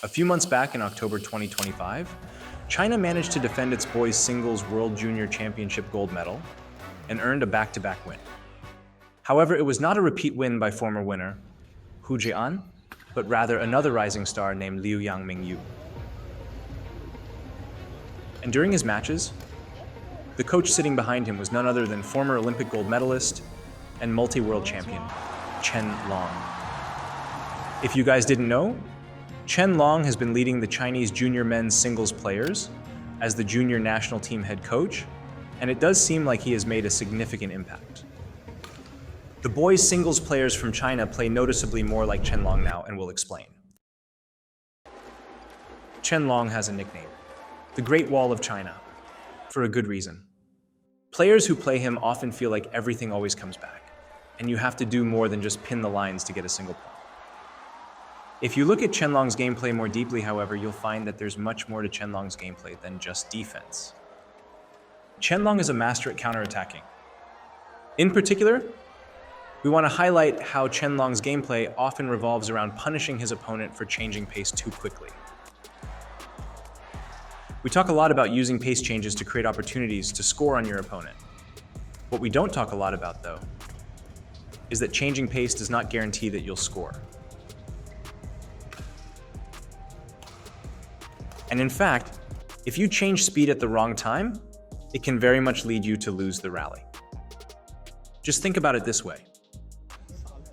A few months back in October 2025, China managed to defend its boys singles World Junior Championship gold medal and earned a back-to-back win. However, it was not a repeat win by former winner Zhe An, but rather another rising star named Liu Yang Ming Yu. And during his matches, the coach sitting behind him was none other than former Olympic gold medalist and multi-world champion, Chen Long. If you guys didn't know, Chen Long has been leading the Chinese junior men's singles players as the junior national team head coach, and it does seem like he has made a significant impact. The boys singles players from China play noticeably more like Chen Long now, and we'll explain. Chen Long has a nickname, the Great Wall of China, for a good reason. Players who play him often feel like everything always comes back, and you have to do more than just pin the lines to get a single point. If you look at Chen Long's gameplay more deeply, however, you'll find that there's much more to Chen Long's gameplay than just defense. Chen Long is a master at counterattacking. In particular, we want to highlight how Chen Long's gameplay often revolves around punishing his opponent for changing pace too quickly. We talk a lot about using pace changes to create opportunities to score on your opponent. What we don't talk a lot about, though, is that changing pace does not guarantee that you'll score. And in fact, if you change speed at the wrong time, it can very much lead you to lose the rally. Just think about it this way.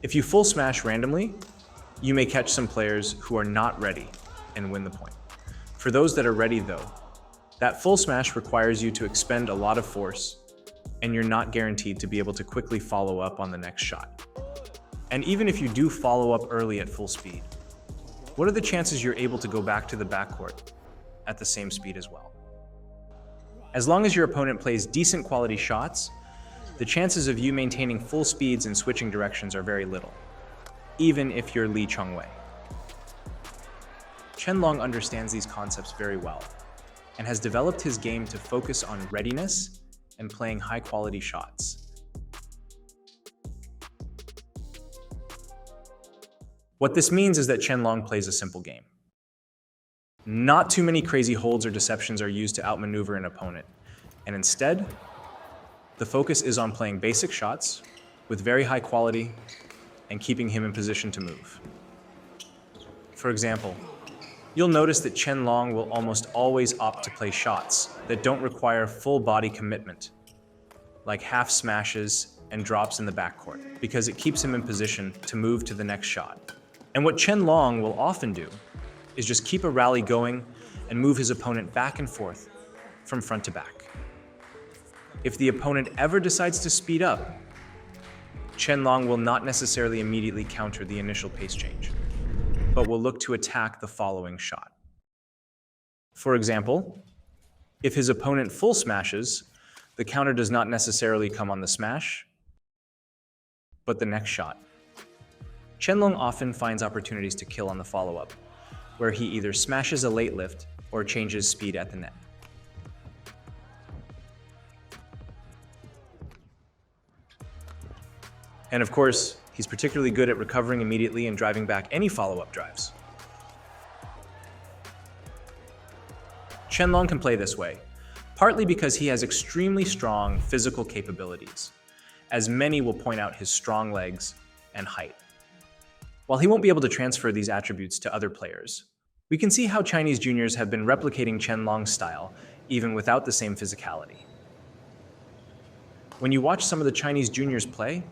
If you full smash randomly, you may catch some players who are not ready and win the point. For those that are ready though, that full smash requires you to expend a lot of force, and you're not guaranteed to be able to quickly follow up on the next shot. And even if you do follow up early at full speed, what are the chances you're able to go back to the backcourt at the same speed as well? As long as your opponent plays decent quality shots, the chances of you maintaining full speeds and switching directions are very little, even if you're Li Chongwei. Chen Long understands these concepts very well and has developed his game to focus on readiness and playing high-quality shots. What this means is that Chen Long plays a simple game. Not too many crazy holds or deceptions are used to outmaneuver an opponent, and instead, the focus is on playing basic shots with very high quality and keeping him in position to move. For example, you'll notice that Chen Long will almost always opt to play shots that don't require full body commitment, like half smashes and drops in the backcourt, because it keeps him in position to move to the next shot. And what Chen Long will often do is just keep a rally going and move his opponent back and forth from front to back. If the opponent ever decides to speed up, Chen Long will not necessarily immediately counter the initial pace change, but will look to attack the following shot. For example, if his opponent full smashes, the counter does not necessarily come on the smash, but the next shot. Chen Long often finds opportunities to kill on the follow-up, where he either smashes a late lift or changes speed at the net. And of course, he's particularly good at recovering immediately and driving back any follow-up drives. Chen Long can play this way, partly because he has extremely strong physical capabilities, as many will point out his strong legs and height. While he won't be able to transfer these attributes to other players, we can see how Chinese juniors have been replicating Chen Long's style, even without the same physicality. When you watch some of the Chinese juniors play,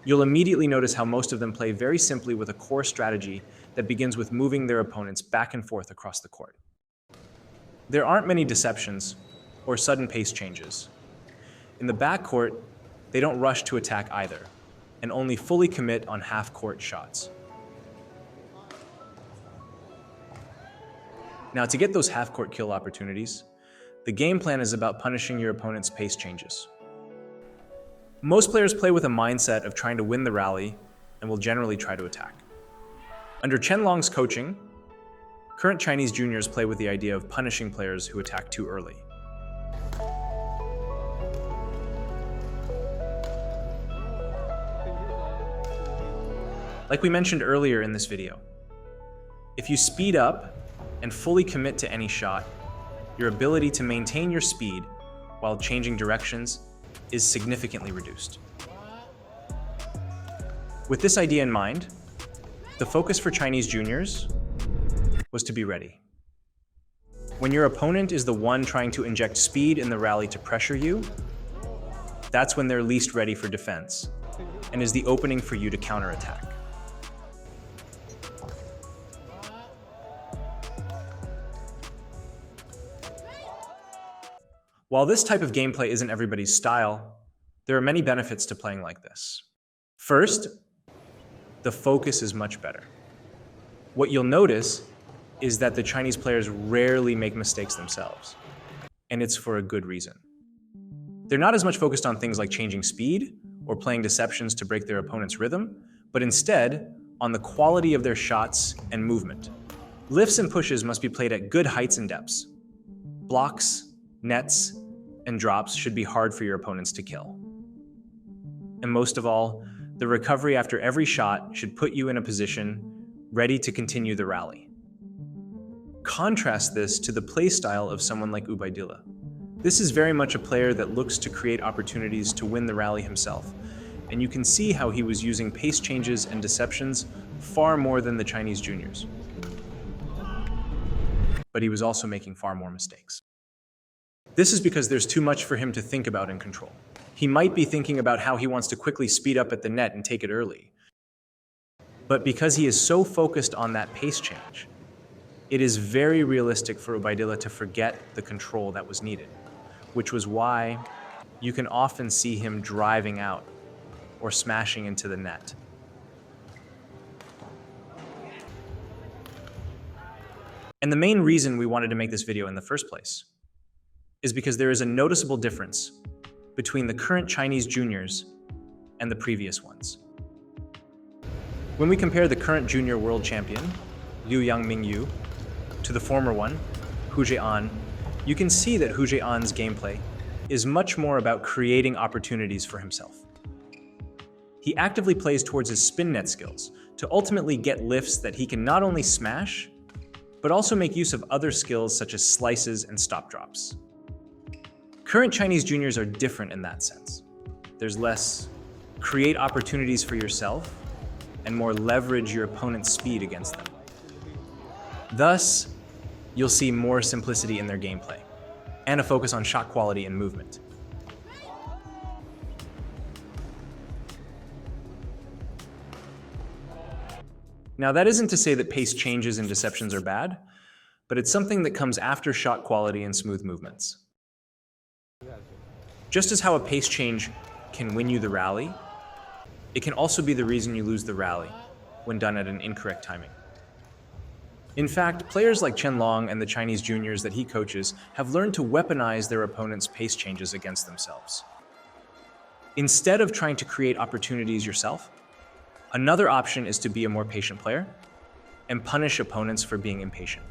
you'll immediately notice how most of them play very simply with a core strategy that begins with moving their opponents back and forth across the court. There aren't many deceptions or sudden pace changes. In the backcourt, they don't rush to attack either, and only fully commit on half-court shots. Now, to get those half-court kill opportunities, the game plan is about punishing your opponent's pace changes. Most players play with a mindset of trying to win the rally and will generally try to attack. Under Chen Long's coaching, current Chinese juniors play with the idea of punishing players who attack too early. Like we mentioned earlier in this video, if you speed up and fully commit to any shot, your ability to maintain your speed while changing directions is significantly reduced. With this idea in mind, the focus for Chinese juniors was to be ready. When your opponent is the one trying to inject speed in the rally to pressure you, that's when they're least ready for defense and is the opening for you to counterattack. While this type of gameplay isn't everybody's style, there are many benefits to playing like this. First, the focus is much better. What you'll notice is that the Chinese players rarely make mistakes themselves, and it's for a good reason. They're not as much focused on things like changing speed or playing deceptions to break their opponent's rhythm, but instead on the quality of their shots and movement. Lifts and pushes must be played at good heights and depths. Blocks, nets, and drops should be hard for your opponents to kill. And most of all, the recovery after every shot should put you in a position ready to continue the rally. Contrast this to the playstyle of someone like Ubaidillah. This is very much a player that looks to create opportunities to win the rally himself, and you can see how he was using pace changes and deceptions far more than the Chinese juniors. But he was also making far more mistakes. This is because there's too much for him to think about and control. He might be thinking about how he wants to quickly speed up at the net and take it early. But because he is so focused on that pace change, it is very realistic for Ubaidillah to forget the control that was needed, which was why you can often see him driving out or smashing into the net. And the main reason we wanted to make this video in the first place is because there is a noticeable difference between the current Chinese juniors and the previous ones. When we compare the current junior world champion, Liu Yang Ming Yu, to the former one, Zhe An, you can see that Zhe An's gameplay is much more about creating opportunities for himself. He actively plays towards his spin net skills to ultimately get lifts that he can not only smash, but also make use of other skills such as slices and stop drops. Current Chinese juniors are different in that sense. There's less create opportunities for yourself and more leverage your opponent's speed against them. Thus, you'll see more simplicity in their gameplay and a focus on shot quality and movement. Now, that isn't to say that pace changes and deceptions are bad, but it's something that comes after shot quality and smooth movements. Just as how a pace change can win you the rally, it can also be the reason you lose the rally when done at an incorrect timing. In fact, players like Chen Long and the Chinese juniors that he coaches have learned to weaponize their opponent's pace changes against themselves. Instead of trying to create opportunities yourself, another option is to be a more patient player and punish opponents for being impatient.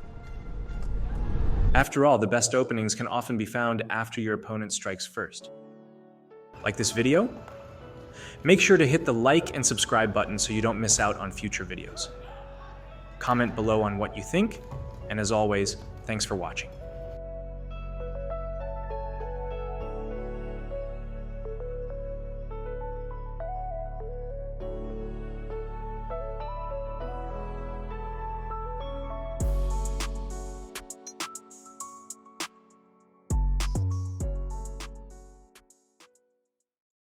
After all, the best openings can often be found after your opponent strikes first. Like this video? Make sure to hit the like and subscribe button so you don't miss out on future videos. Comment below on what you think, and as always, thanks for watching.